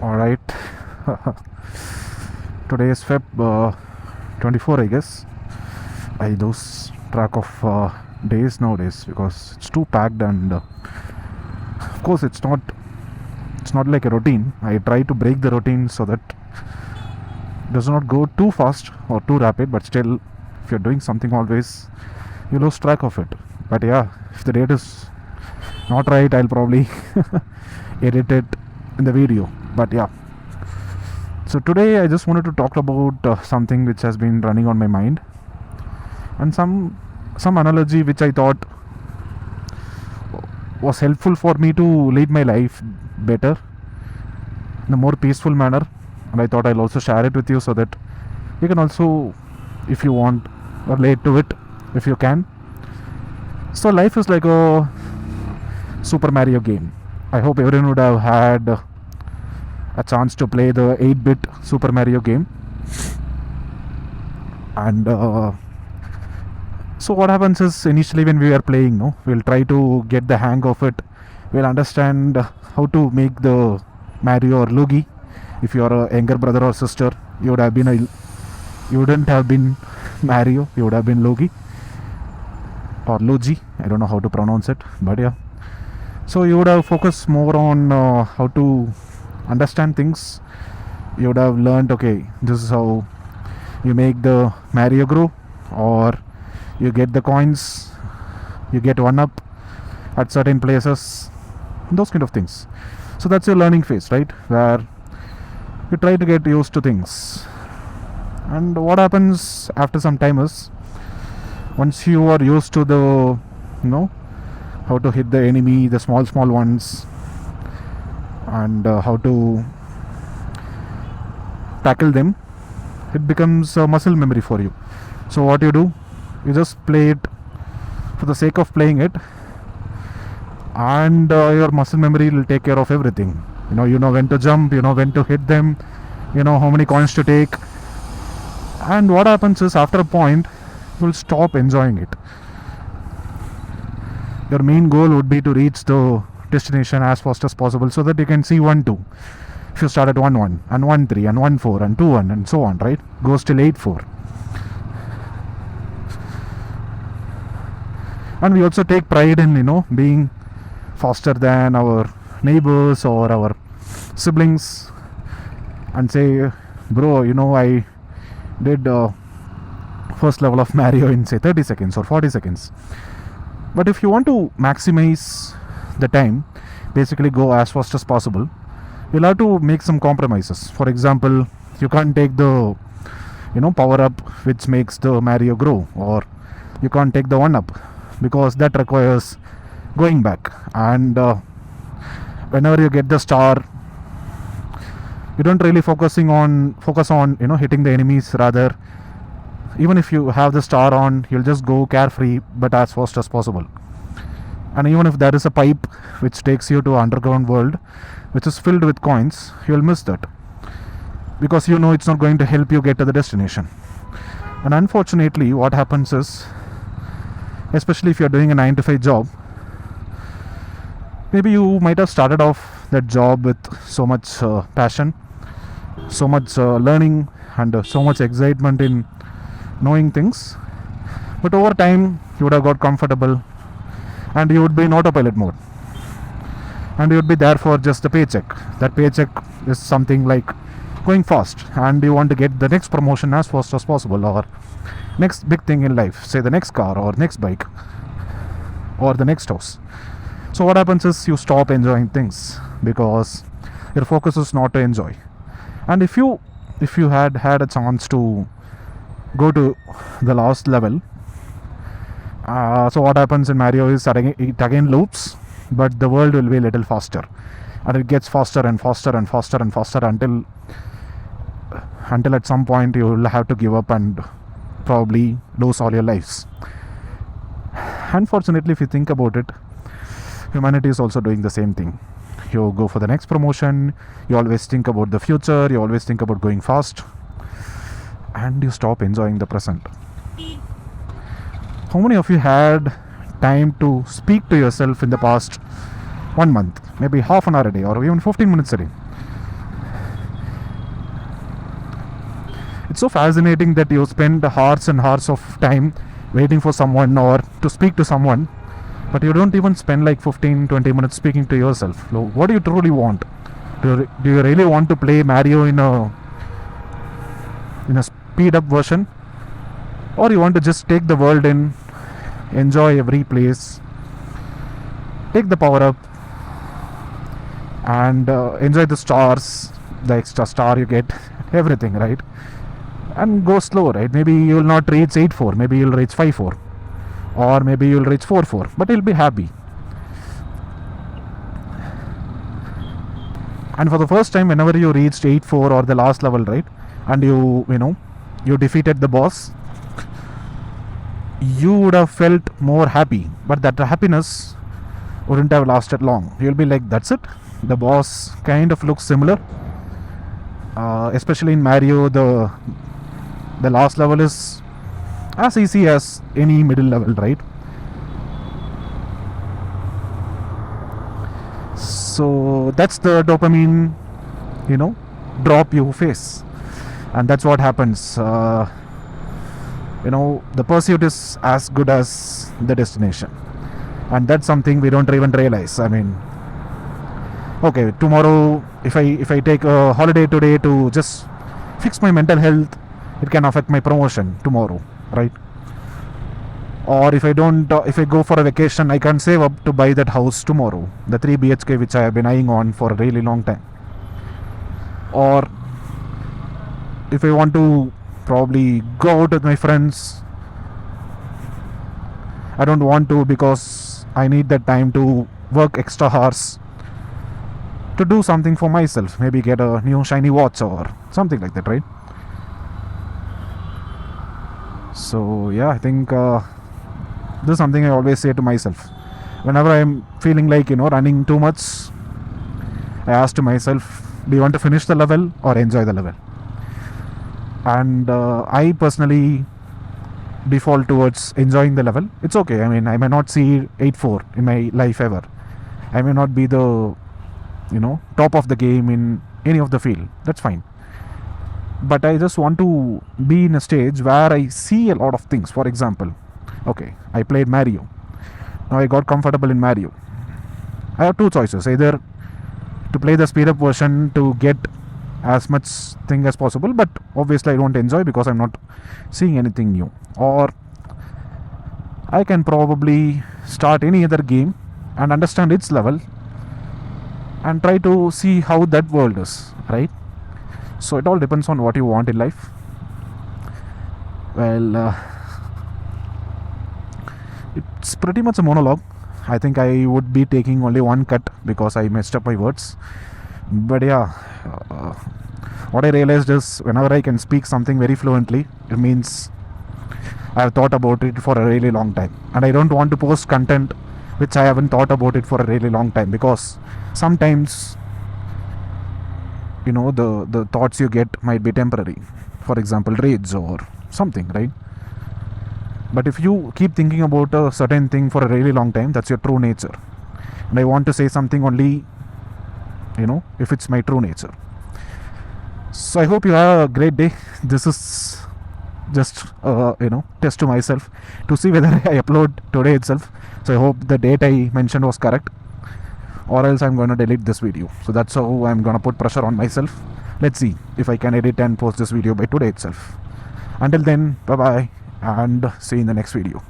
Alright. Today is Feb 24, I guess. I lose track of days nowadays because it's too packed, and of course it's not like a routine. I try to break the routine so that it does not go too fast or too rapid, but still, if you're doing something always, you lose track of it. But yeah, if the date is not right, I'll probably edit it in the video. But yeah, so today I just wanted to talk about something which has been running on my mind, and some analogy which I thought was helpful for me to lead my life better in a more peaceful manner. And I thought I'll also share it with you so that you can also, if you want, relate to it if you can. So life is like a Super Mario game. I hope everyone would have had a chance to play the 8-bit Super Mario game. And so what happens is, initially when we are playing, we'll try to get the hang of it. We'll understand how to make the Mario or Luigi. If you are a younger brother or sister, you wouldn't have been Mario, you would have been Luigi or Luigi. I don't know how to pronounce it, but yeah. So you would have focused more on how to understand things. You would have learned, okay, this is how you make the Mario grow, or you get the coins, you get 1-up at certain places, those kind of things. So that's your learning phase, right, where you try to get used to things. And what happens after some time is, once you are used to the how to hit the enemy, the small ones, and how to tackle them, it becomes a muscle memory for you. So what you do, you just play it for the sake of playing it, and your muscle memory will take care of everything. You know when to jump, you know when to hit them, you know how many coins to take. And what happens is, after a point, you will stop enjoying it. Your main goal would be to reach the destination as fast as possible, so that you can see 1-2. If you start at 1-1 and 1-3 and 1-4 and 2-1 and so on, right, goes till 8-4. And we also take pride in being faster than our neighbors or our siblings, and say, bro, I did first level of Mario in say 30 seconds or 40 seconds. But if you want to maximize the time, basically go as fast as possible, you'll have to make some compromises. For example, you can't take the power up which makes the Mario grow, or you can't take the 1-up because that requires going back. And whenever you get the star, you don't really focus on hitting the enemies. Rather, even if you have the star on, you'll just go carefree but as fast as possible. And even if there is a pipe which takes you to underground world which is filled with coins, you'll miss that because it's not going to help you get to the destination. And unfortunately, what happens is, especially if you're doing a 9-to-5 job, maybe you might have started off that job with so much passion, so much learning, and so much excitement in knowing things. But over time, you would have got comfortable, and you would be in autopilot mode, and you would be there for just the paycheck. That paycheck is something like going fast, and you want to get the next promotion as fast as possible, or next big thing in life, say the next car or next bike or the next house. So what happens is, you stop enjoying things because your focus is not to enjoy. And if you had a chance to go to the last level, so what happens in Mario is, it again loops, but the world will be a little faster, and it gets faster and faster and faster and faster until at some point you will have to give up and probably lose all your lives. Unfortunately, if you think about it, humanity is also doing the same thing. You go for the next promotion, you always think about the future, you always think about going fast, and you stop enjoying the present. How many of you had time to speak to yourself in the past 1 month, maybe half an hour a day or even 15 minutes a day? It's so fascinating that you spend hours and hours of time waiting for someone or to speak to someone, but you don't even spend like 15-20 minutes speaking to yourself. So what do you truly want? Do you really want to play Mario in a speed up version, or you want to just take the world in, enjoy every place, take the power up, and enjoy the stars, the extra star you get, everything, right? And go slow, right? Maybe you will not reach 8-4, maybe you'll reach 5-4, or maybe you'll reach 4-4, but you'll be happy. And for the first time, whenever you reached 8-4 or the last level, right, and you defeated the boss, you would have felt more happy, but that happiness wouldn't have lasted long. You'll be like, that's it, the boss kind of looks similar. Especially in Mario, the last level is as easy as any middle level, right? So that's the dopamine drop you face, and that's what happens. The pursuit is as good as the destination, and that's something we don't even realize. I mean, okay, tomorrow if I take a holiday today to just fix my mental health, it can affect my promotion tomorrow, right? Or if I don't if I go for a vacation, I can save up to buy that house tomorrow, the 3 BHK which I have been eyeing on for a really long time. Or if I want to probably go out with my friends, I don't want to because I need that time to work extra hours to do something for myself, maybe get a new shiny watch or something like that, right? So yeah, I think this is something I always say to myself whenever I'm feeling like running too much. I ask to myself, do you want to finish the level or enjoy the level? And I personally default towards enjoying the level. It's okay, I mean, I may not see 8-4 in my life ever, I may not be the top of the game in any of the field, that's fine, but I just want to be in a stage where I see a lot of things. For example, okay, I played Mario, now I got comfortable in Mario. I have two choices: either to play the speed up version to get as much thing as possible, but obviously I don't enjoy because I'm not seeing anything new, or I can probably start any other game and understand its level and try to see how that world is, right? So it all depends on what you want in life. Well, it's pretty much a monologue. I think I would be taking only one cut because I messed up my words. But yeah, what I realized is whenever I can speak something very fluently, it means I have thought about it for a really long time. And I don't want to post content which I haven't thought about it for a really long time, because sometimes the thoughts you get might be temporary. For example, rage or something, right? But if you keep thinking about a certain thing for a really long time, that's your true nature. And I want to say something only if it's my true nature. So I hope you have a great day. This is just test to myself to see whether I upload today itself. So I hope the date I mentioned was correct, or else I'm going to delete this video. So that's how I'm going to put pressure on myself. Let's see if I can edit and post this video by today itself. Until then, bye bye, and see you in the next video.